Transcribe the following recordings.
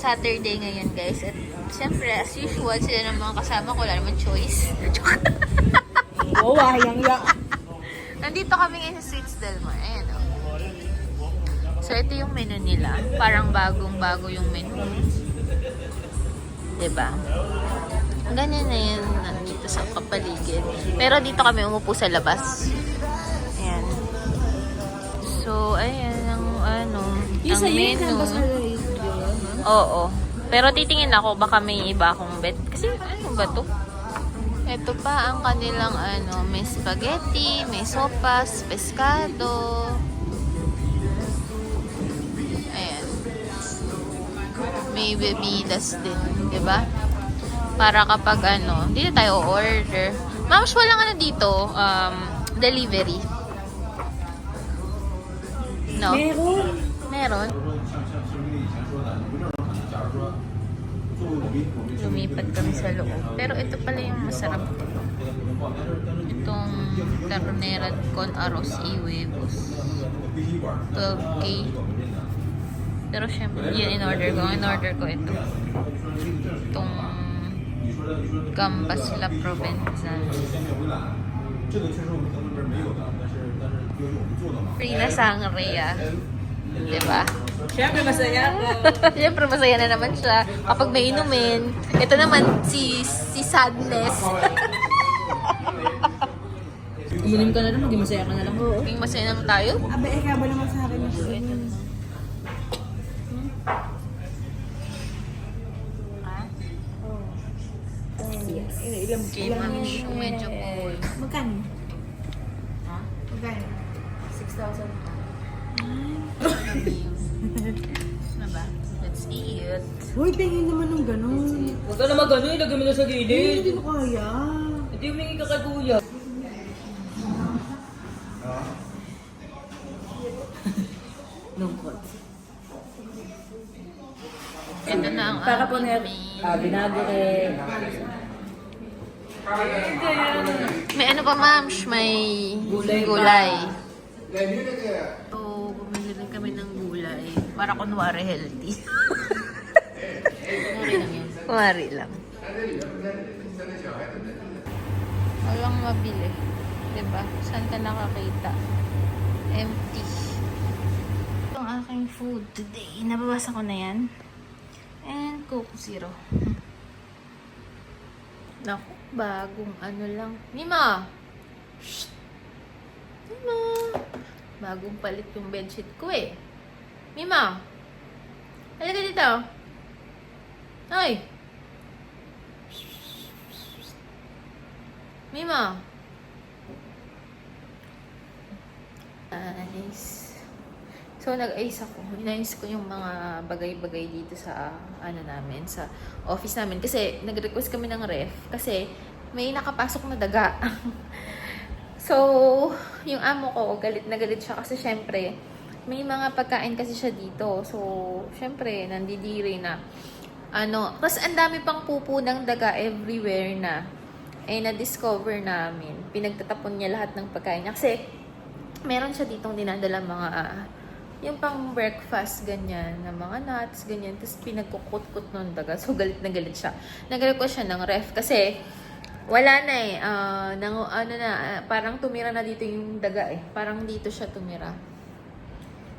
Saturday ngayon guys at siyempre as usual sila ng mga kasama ko, wala naman choice. Oo, hayang ya. Nandito kami ngayon sa Sweets Del Mar. Ayan o. So ito yung menu nila. Parang bagong-bago yung menu. Diba? Ganyan na yun nandito sa kapaligid. Pero dito kami umupo sa labas. Ayan. So ayan ang ano, ang menu. Oo. Pero titingin ako, baka may iba akong bet. Kasi ano ba to? Ito pa ang kanilang ano, may spaghetti, may sopas, pescado. Ayan. May bebidas din, di ba? Para kapag ano, hindi na tayo order. Mams, walang ano dito, delivery. No? Meron. Meron. Lumipat kami sa loob. Pero ito pala yung masarap. Itong carnera con arroz y huevos. 12K. Pero syempre, yun in-order ko. In-order ko ito. Itong gambas la provenzal. Free na sangria. Diba? Siyempre masaya. Siyempre masaya na naman siya kapag may inumin. Ito naman si Sadness. Uminim ka na lang, maging masaya ka na lang. Oo. Maging masaya naman tayo. Abe, ikaw ba naman sa akin yung Ito na. Ah? Yes. Okay, ma'am. Medyo cool. Magkano? Ha? Magkano? 6,000. Na ba? Let's eat. Uy, tingin naman ng ganun. Huwag ka naman gano'n, ilagay mo na sa gilid. Hindi ko kaya. Hindi humingi ka kay kuya. Lungkot. Ito na ang Para po na Binago kay... May ano pa, ma'am? May gulay. So, bumili rin kami ng gulay. Para kunwari healthy. Kunwari lang yun. Kunwari lang. Walang mabili. Diba? Saan ka nakakita? Empty. Ito ang aking food today. Nababasa ko na yan. And Coke Zero. Naku, bagong ano lang. Mima! Shh! Mima! Bagong palit yung bedsheet ko eh. Mima! Halika dito. Ay! Mima! Nice. So, nag-ayos ako. Inayos ko yung mga bagay-bagay dito sa, ano namin, sa office namin. Kasi, nag-request kami ng ref. Kasi, may nakapasok na daga. So, yung amo ko, galit na galit siya. Kasi, syempre, may mga pagkain kasi siya dito. So, syempre, nandidiri na. Ano, kasi ang dami pang pupo ng daga everywhere na. Na-discover namin. Pinagtatapon niya lahat ng pagkain niya. Kasi, meron siya ditong dinadala mga yung pang breakfast, ganyan, na mga nuts, ganyan. Tapos pinagkukut-kut ng daga. So, galit na galit siya. Nag-request siya ng ref kasi wala na eh. Parang tumira na dito yung daga eh. Parang dito siya tumira.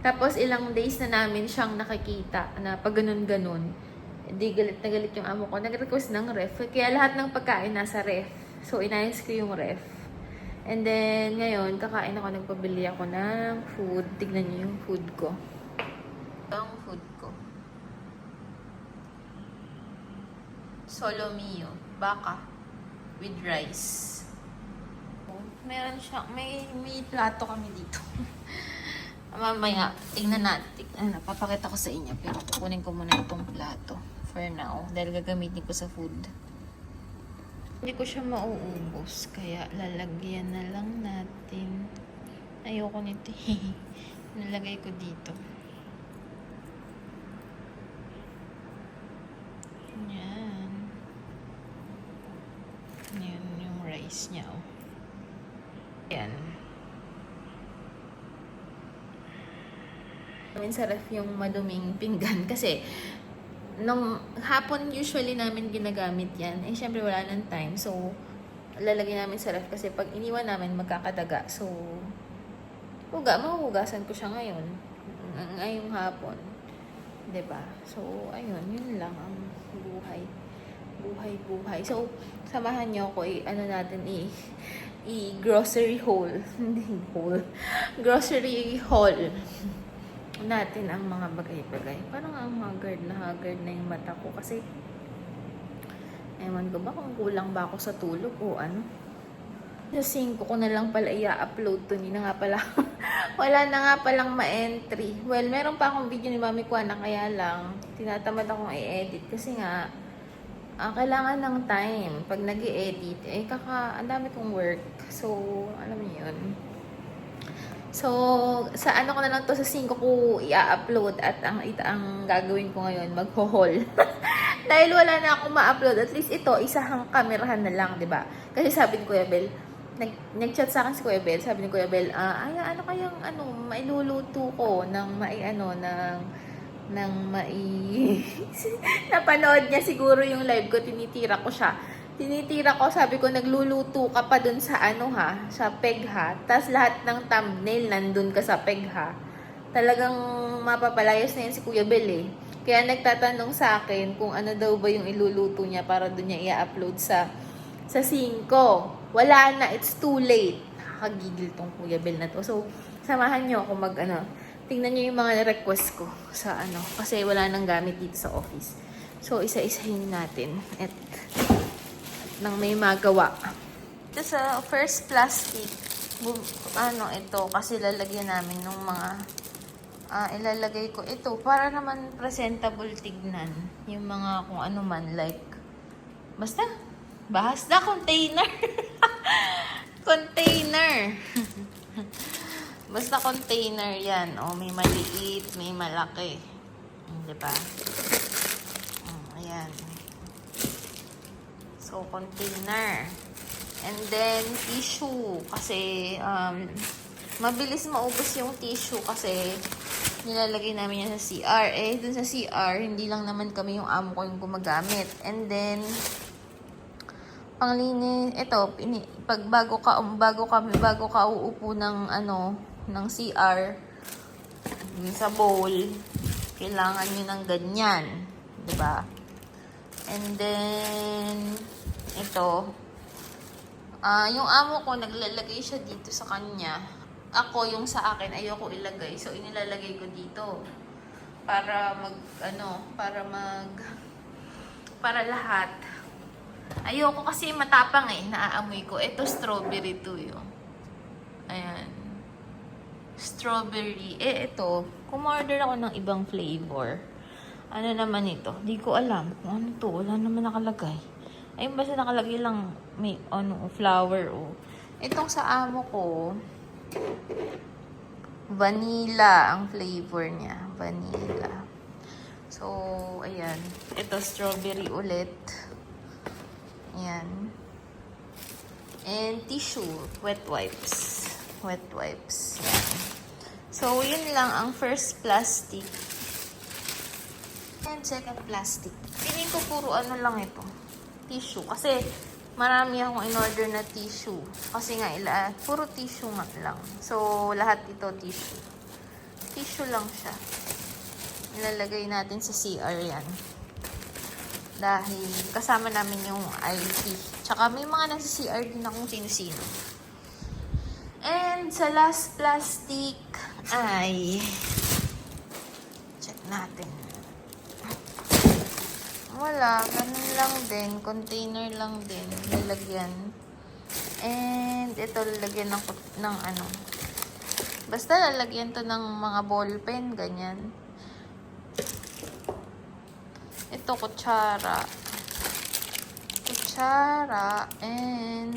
Tapos, ilang days na namin siyang nakikita na pag ganun-ganun. Hindi galit na galit yung amo ko. Nag-request ng ref. Kaya lahat ng pagkain nasa ref. So, inayos ko yung ref. And then, ngayon, kakain ako, nagpabili ako ng food. Tignan niyo yung food ko. Ito ang food ko. Solomio. Baka. With rice. Meron siya. May plato kami dito. Mamaya, tingnan natin. Papakita ko sa inyo. Pero kukunin ko muna itong plato. For now. Dahil gagamitin ko sa food. Hindi ko siya mauubos, kaya lalagyan na lang natin. Ayoko nito. Nalagay ko dito. Yan. Yan yung rice niya. Oh. Yan. Sa ref yung maduming pinggan kasi nung hapon usually namin ginagamit yan. Eh, syempre wala nang time. So, lalagay namin sa ref kasi pag iniwan namin, magkakadaga. So, mahuhugasan ko siya ngayon. Ngayong hapon. 'Di ba? So, ayun, yun lang ang buhay. Buhay. So, samahan niyo ako grocery haul. Hindi haul. Grocery haul natin ang mga bagay-bagay. Parang ang haggard na yung mata ko kasi ewan ko ba kung kulang ba ako sa tulog o ano. Sa 5 ko na lang pala i-upload to. Hindi na nga pala. Wala na nga palang ma-entry. Well, meron pa akong video ni Mami Kuana kaya lang tinatamad akong i-edit kasi nga kailangan ng time. Pag nag-i-edit, ang dami kong work. So, alam niyo yun. So, sa ano ko na lang to, sa 5 ko i-upload at ang gagawin ko ngayon, mag-haul. Dahil wala na akong ma-upload, at least ito, isahang kamerahan na lang, di ba? Kasi sabi ni Kuya Bel, nag-chat sa akin si Kuya Bel, sabi ni Kuya Bel, ano kayang, mailuluto ko napanood niya siguro yung live ko, tinitira ko, sabi ko, nagluluto ka pa dun sa sa peg ha. Tapos lahat ng thumbnail nandun ka sa peg ha. Talagang mapapalayas na yan si Kuya Bel eh. Kaya nagtatanong sa akin kung ano daw ba yung iluluto niya para dun niya i-upload sa 5. Wala na, it's too late. Nakakagigil tong Kuya Bel na to. So, samahan niyo ako tingnan niyo yung mga request ko sa kasi wala nang gamit dito sa office. So, isa-isahin natin. Nang may magawa. Ito sa first plastic, ito, kasi lalagyan namin ng mga, ilalagay ko ito, para naman presentable tignan. Yung mga kung ano man, like, basta container. Container. Basta container yan. May maliit, may malaki. Diba? Ayan. So, container. And then, tissue. Kasi, mabilis maubos yung tissue kasi nilalagay namin yan sa CR. Dun sa CR, hindi lang naman kami yung amo ko yung gumagamit. And then, panglinis, ito, bago ka uupo ng CR, sa bowl, kailangan nyo ng ganyan. Diba? And then, ito, yung amo ko, naglalagay siya dito sa kanya. Ako, yung sa akin, ayoko ilagay. So, inilalagay ko dito. Para para lahat. Ayoko kasi matapang naaamoy ko. Ito, strawberry to yun. Ayan. Strawberry. Ito, kumorder ako ng ibang flavor. Ano naman ito? Di ko alam kung ano to. Wala naman nakalagay. Ayun, basta nakalagay lang may flower Itong sa amo ko, vanilla ang flavor niya. Vanilla. So, ayan. Ito, strawberry ulit. Ayan. And tissue. Wet wipes. Wet wipes. Ayan. So, yun lang ang first plastic. And second plastic. Piling ko puro lang ito. Tissue. Kasi marami akong in-order na tissue. Kasi nga, puro tissue nga lang. So, lahat ito tissue. Tissue lang siya. Ilalagay natin sa CR yan. Dahil kasama namin yung IT. Tsaka may mga nasa CR din akong sino-sino. And sa last plastic ay check natin. Wala, ganun lang din. Container lang din. Lalagyan. And ito lalagyan ng basta lalagyan to ng mga ballpen, ganyan. Ito, kutsara. And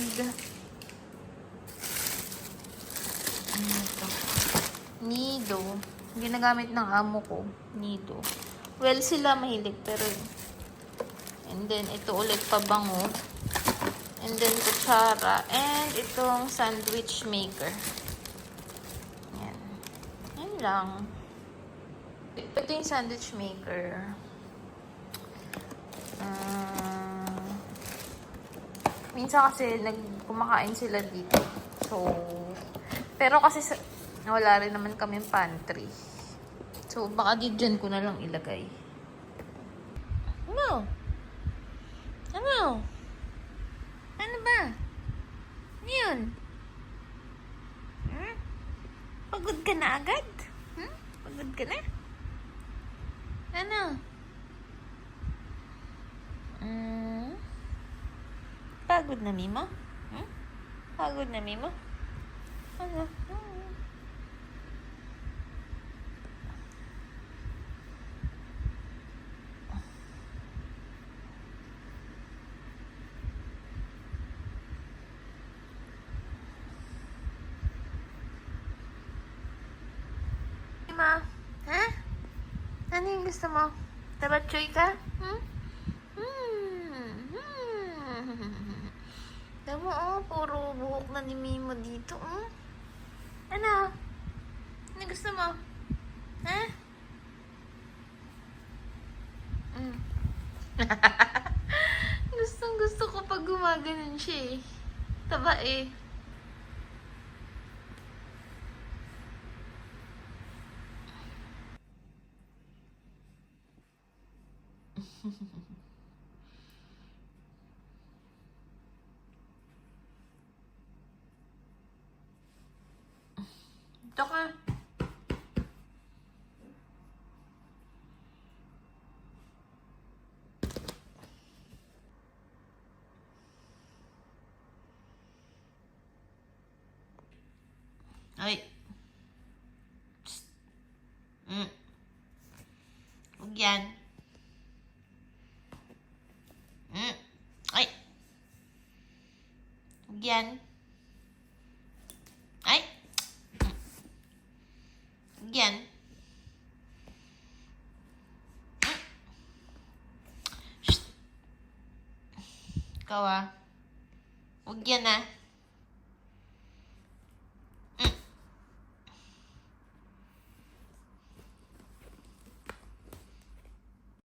ito, nido. Ginagamit ng amo ko, nido. Well, sila mahilig, pero and then, ito ulit pabango. And then, kutsara. And itong sandwich maker. Yan. Yan lang. Ito yung sandwich maker. Minsan kasi kumakain sila dito. So, pero kasi wala rin naman kami pantry. So, baka dyan ko na lang ilagay. Ano? Ano? Ano ba? Ano yun? Hmm? Pagod ka na agad? Hmm? Pagod ka na? Ano? Pagod na, Mimo? Hmm? Pagod na, Mimo? Ano? Ma? Ha? Ano yung gusto mo? Tabatchoy ka? Hmm? Alam mo, oh, puro buhok na ni Mimo dito, oh. Ano? Ano gusto mo? Ha? Gustong gusto ko pag gumaganon siya, eh. Taba, eh. Ito ka. Ay. Psst. Huwag yan. Ay. Huwag yan. Ay. Huwag yan. Shh. Ikaw ah. Huwag yan ah.